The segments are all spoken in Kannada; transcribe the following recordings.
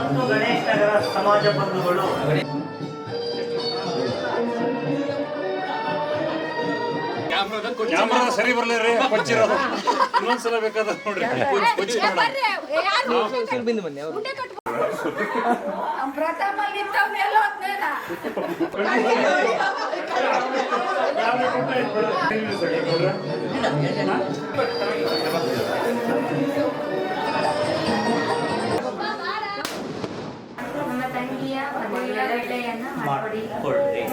ಮತ್ತು ಗಣೇಶ್ ನಗರ ಸಮಾಜ ಬಂಧುಗಳು ಕ್ಯಾಮ್ರಾ ಸರಿ ಬರ್ಲಿರಿ ಕೊಚ್ಚಿರೋದು ಇನ್ನೊಂದ್ಸಲ ಬೇಕಾದ ನೋಡ್ರಿ ನಮ್ಮ ತಂಗಿಯ ಮದುವೆಯ ವೇಳೆಯನ್ನ ಮಾಡಿಕೊಡಿ.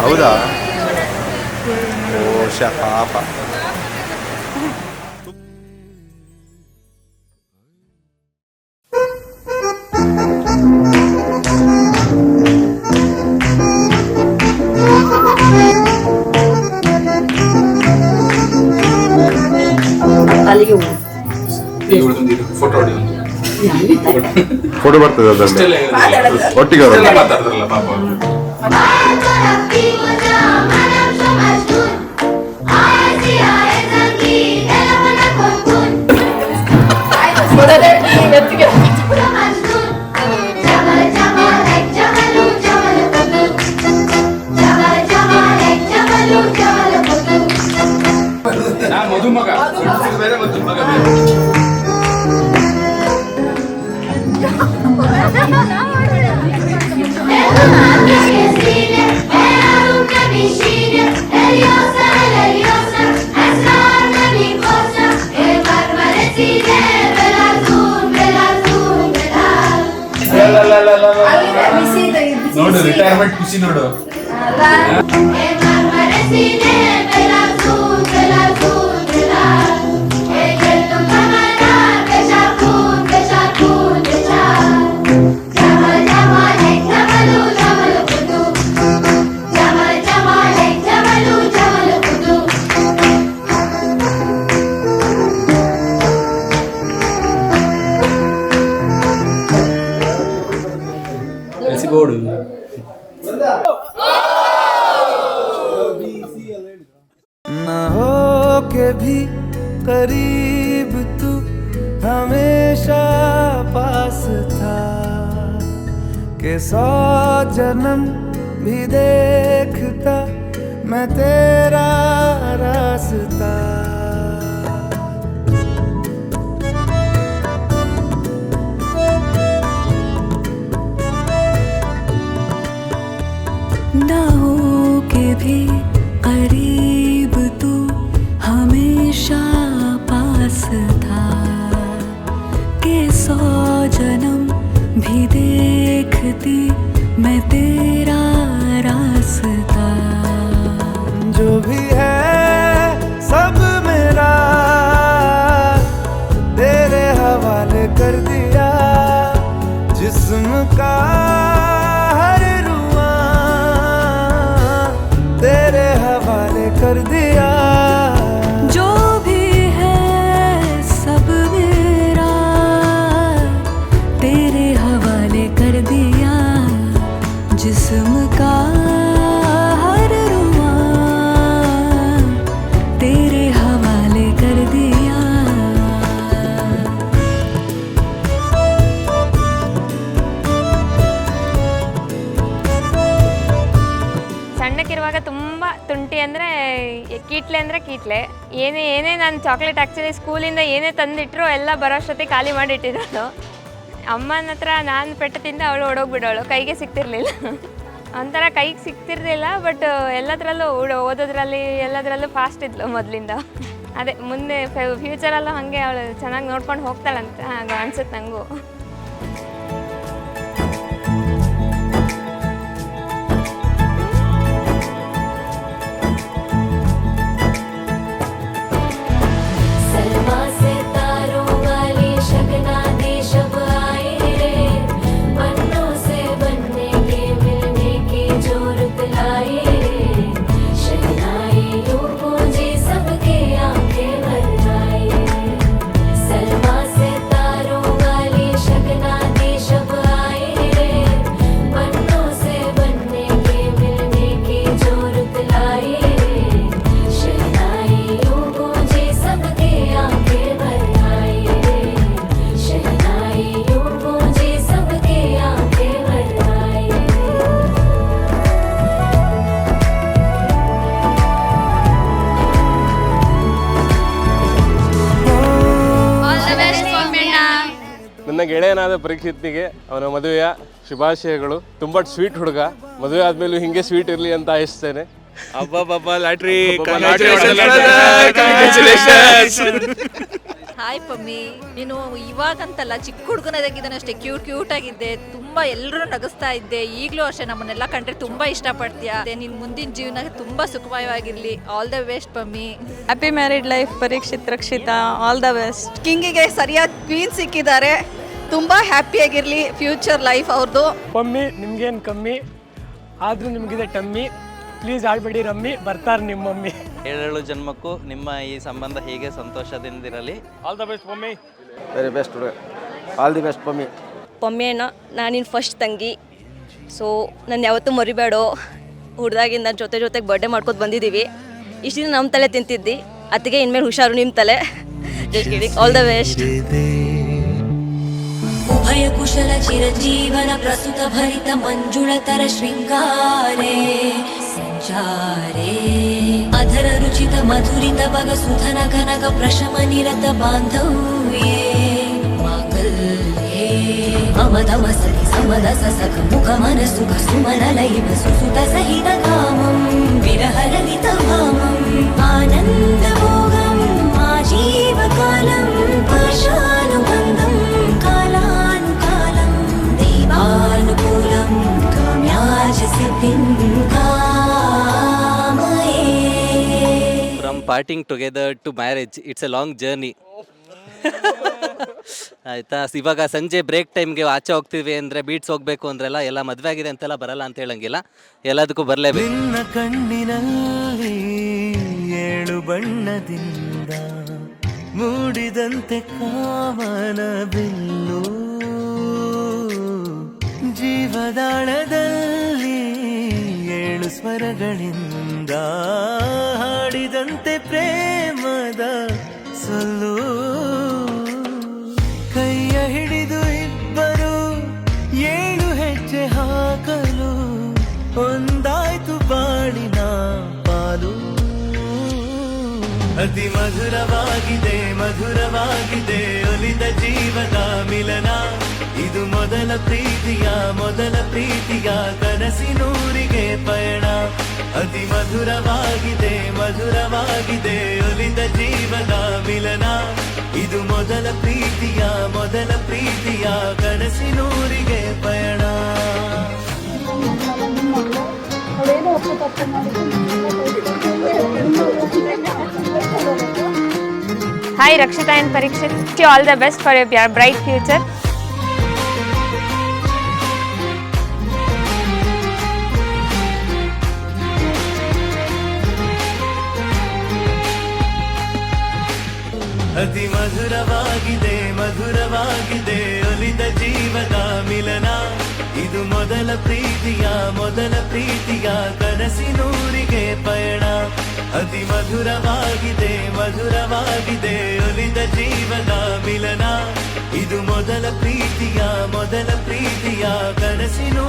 ಹೌದಾ? ಓ ಪಾಪ. ಫೋಟೋ ಬರ್ತದೆ ಅದರಲ್ಲಿ ಒಟ್ಟಿಗೆ ಮಾತಾಡ್ತಾರಲ್ಲ ಪಾಪ. ಮಧುಮಗ ಬೇರೆ ಮಧುಮಗ ಬೇರೆ. ನೋಡು ರಿಟೈರ್ಮೆಂಟ್ ಖುಷಿ ನೋಡು. ಗೋಡು न हो के भी करीब तू हमेशा पास था के 100 जन्म भी देखता मैं तेरा रास्ता ना हो के भी करीब तू हमेशा पास था के 100 जन्म भी देखती मैं तेरा रास्ता जो भी है सब मेरा तेरे हवाले कर दिया जिस्म का हर रुआ तेरे हवाले कर दिया जो भी है सब मेरा तेरे हवाले कर दिया जिस्म का हर रुआ तेरे हवाले कर दिया ಸಣ್ಣಕ್ಕಿರುವಾಗ ತುಂಬ ತುಂಟಿ ಅಂದರೆ ಕೀಟ್ಲೆ ಅಂದರೆ ಕೀಟ್ಲೆ ಏನೇ ನಾನು ಚಾಕ್ಲೇಟ್ ಆ್ಯಕ್ಚುಲಿ ಸ್ಕೂಲಿಂದ ಏನೇ ತಂದಿಟ್ಟರು ಎಲ್ಲ ಬರೋಷ್ಟೊತ್ತಿಗೆ ಖಾಲಿ ಮಾಡಿಟ್ಟಿರೋದು ಅಮ್ಮನ ಹತ್ರ ನಾನು ಪೆಟ್ಟು ತಿಂದು ಅವಳು ಓಡೋಗ್ಬಿಡೋಳು ಕೈಗೆ ಸಿಗ್ತಿರ್ಲಿಲ್ಲ ಒಂಥರ ಕೈಗೆ ಸಿಗ್ತಿರ್ಲಿಲ್ಲ ಬಟ್ ಎಲ್ಲದರಲ್ಲೂ ಓದೋದ್ರಲ್ಲಿ ಎಲ್ಲದರಲ್ಲೂ ಫಾಸ್ಟ್ ಇದ್ಲು ಮೊದಲಿಂದ ಅದೇ ಮುಂದೆ ಫ್ಯೂಚರಲ್ಲೂ ಹಾಗೆ ಅವಳು ಚೆನ್ನಾಗಿ ನೋಡ್ಕೊಂಡು ಹೋಗ್ತಾಳಂತ ಹಾಗೆ ಅನ್ಸುತ್ತೆ ನನಗೂ ನನ್ನ ಗೆಳೆಯನಾದ ಪರೀಕ್ಷಿತ್ನಿಗೆ ಅವನ ಮದುವೆಯ ಶುಭಾಶಯಗಳು. ತುಂಬ ಸ್ವೀಟ್ ಹುಡುಗ, ಮದುವೆ ಆದ್ಮೇಲೂ ಹಿಂಗೆ ಸ್ವೀಟ್ ಇರಲಿ ಅಂತ ಆಯಿಸ್ತೇನೆ. ಅಬ್ಬಬ್ಬಬ್ಬ ಲಾಟ್ರಿ. ಹಾಯ್ ಪಮ್ಮಿ, ನೀನು ಇವಾಗಂತಲ್ಲ ಚಿಕ್ಕ ಹುಡುಗನಾಗಿದ್ದಾನೆ ಅಷ್ಟೇ ಕ್ಯೂಟ್ ಆಗಿದ್ದೆ, ತುಂಬಾ ಎಲ್ಲರೂ ನಗಿಸ್ತಾ ಇದ್ದೆ. ಈಗಲೂ ಅಷ್ಟೇ ನಮ್ಮನ್ನೆಲ್ಲ ಕಂಡ್ರೆ ತುಂಬಾ ಇಷ್ಟಪಡ್ತೀಯ. ನಿನ್ ಮುಂದಿನ ಜೀವನ ತುಂಬಾ ಸುಖಮಯವಾಗಿರ್ಲಿ. All the best Pammi. Happy married life Parikshit Rakshita, all the best. ಕಿಂಗಿಗೆ ಸರಿಯಾದ ಕ್ವೀನ್ ಸಿಕ್ಕಿದ್ದಾರೆ, ತುಂಬಾ ಹ್ಯಾಪಿಯಾಗಿರ್ಲಿ ಫ್ಯೂಚರ್ ಲೈಫ್ ಅವ್ರದ್ದು. ಪಮ್ಮಿ ನಿಮ್ಗೇನು ಕಮ್ಮಿ ಆದ್ರೂ ನಿಮ್ಗಿದೆ ಟಮ್ಮಿ, ಪ್ಲೀಸ್ ಆಡ್ಬೇಡಿ ರಮ್ಮಿ, ಬರ್ತಾರೆ ನಿಮ್ಮ ಮಮ್ಮಿ. 7 ಜನ್ಮಕ್ಕೂ ನಿಮ್ಮ ಈ ಸಂಬಂಧ ಹೀಗೆ ಸಂತೋಷದಿಂದಿರಲಿ. All the best Pammi. Very best ಹುಡುಗ, all the best Pammi. Pammi ಅಣ್ಣ, ನಾನಿನ್ ಫಸ್ಟ್ ತಂಗಿ, ಸೊ ನಾನು ಯಾವತ್ತೂ ಮರಿಬೇಡೋ. ಹುಡ್ದಾಗಿಂದ ಜೊತೆಗೆ ಬರ್ಡೇ ಮಾಡ್ಕೊತ ಬಂದಿದ್ದೀವಿ. ಇಷ್ಟು ದಿನ ನಮ್ಮ ತಲೆ ತಿಂತಿದ್ದಿ, ಅದಕ್ಕೆ ಇನ್ಮೇಲೆ ಹುಷಾರು ನಿಮ್ಮ ತಲೆ. All the best. ಉಭಯ ಕುಶಲ ಚಿರಜೀವನ ಪ್ರಸುತ ಭರಿತ ಮಂಜುಳತರ ಶೃಂಗಾರೇ ಸಂಚಾರೇ ಅಧರ ರುಚಿತ ಮಧುರಿತ ಬಗ ಸುಧನ ಕನಕ ಪ್ರಶಮ ನಿರತ ಬಾಂಧವ್ಯೇ ಮಾಂಗಲ್ಯೇ ಅಮದಮ ಸತಿ ಸಮದ ಸಸಕ ಮುಖ ಮನ ಸುಖ ಸುಮನ ಲೈವ ಸುಸುತ ಸಹಿತ ಕಾಮಂ ವಿರಹರಹಿತ ಭಾಮಂ ಆನಂದ ಭೋಗಂ ಆಜೀವ ಕಾಲಂ ಪಾಶಾನುಬಂಧಂ ಕಾಲಾನುಕಾಲಂ ದೈವಾನುಕೂಲಂ ಕಾಮ್ಯಾಜ ಸಿದ್ಧಿಂ ಕಾಮಯೇ. From parting together to marriage it's a long journey. ಆಯ್ತಾ, ಇವಾಗ ಸಂಜೆ ಬ್ರೇಕ್ ಟೈಮ್ಗೆ ಆಚೆ ಹೋಗ್ತೀವಿ ಅಂದರೆ ಬೀಟ್ಸ್ ಹೋಗ್ಬೇಕು ಅಂದ್ರೆಲ್ಲ ಎಲ್ಲ ಮದುವೆ ಆಗಿದೆ ಅಂತೆಲ್ಲ ಬರಲ್ಲ ಅಂತ ಹೇಳಂಗಿಲ್ಲ, ಎಲ್ಲದಕ್ಕೂ ಬರಲೇಬೇಕು. ನಿನ್ನ ಕಣ್ಣಿನಲ್ಲಿ 7 ಬಣ್ಣದಿಂದ ಮೂಡಿದಂತೆ ಕಾಮನ ಬಿಲ್ಲು, ಜೀವದಾಳದಲ್ಲಿ 7 ಸ್ವರಗಳಿಂದ ಹಾಡಿದಂತೆ ಪ್ರೇಮದ ಸೊಲ್ಲು. ಕೈಯ ಹಿಡಿದು ಇಬ್ಬರು 7 ಹೆಜ್ಜೆ ಹಾಕಲು ಒಂದಾಯ್ತು ಬಾಳಿನ ಪಾಲು. ಅತಿ ಮಧುರವಾಗಿದೆ ಮಧುರವಾಗಿದೆ ಒಲಿದ ಜೀವದ ಮಿಲನ. ಇದು ಮೊದಲ ಪ್ರೀತಿಯ ಕನಸಿನೂರಿಗೆ ಪಯಣ. ಅತಿ ಮಧುರವಾಗಿದೆ ಮಧುರವಾಗಿದೆ ಒಲಿದ ಜೀವದ ಮಿಲನ. ಇದು ಮೊದಲ ಪ್ರೀತಿಯ ಕನಸಿನೂರಿಗೆ ಪಯಣ. Hi Rakshita and Parikshit. Wish you all the best for your bright future. ಅತಿ ಮಧುರವಾಗಿದೆ ಮಧುರವಾಗಿದೆ ಒಲಿದ ಜೀವದ ಮಿಲನ. ಇದು ಮೊದಲ ಪ್ರೀತಿಯ ಕನಸಿನೂರಿಗೆ ಪಯಣ. ಅತಿ ಮಧುರವಾಗಿದೆ ಮಧುರವಾಗಿದೆ ಒಲಿದ ಜೀವದ ಮಿಲನ. ಇದು ಮೊದಲ ಪ್ರೀತಿಯ ಕನಸಿನೂರಿಗೆ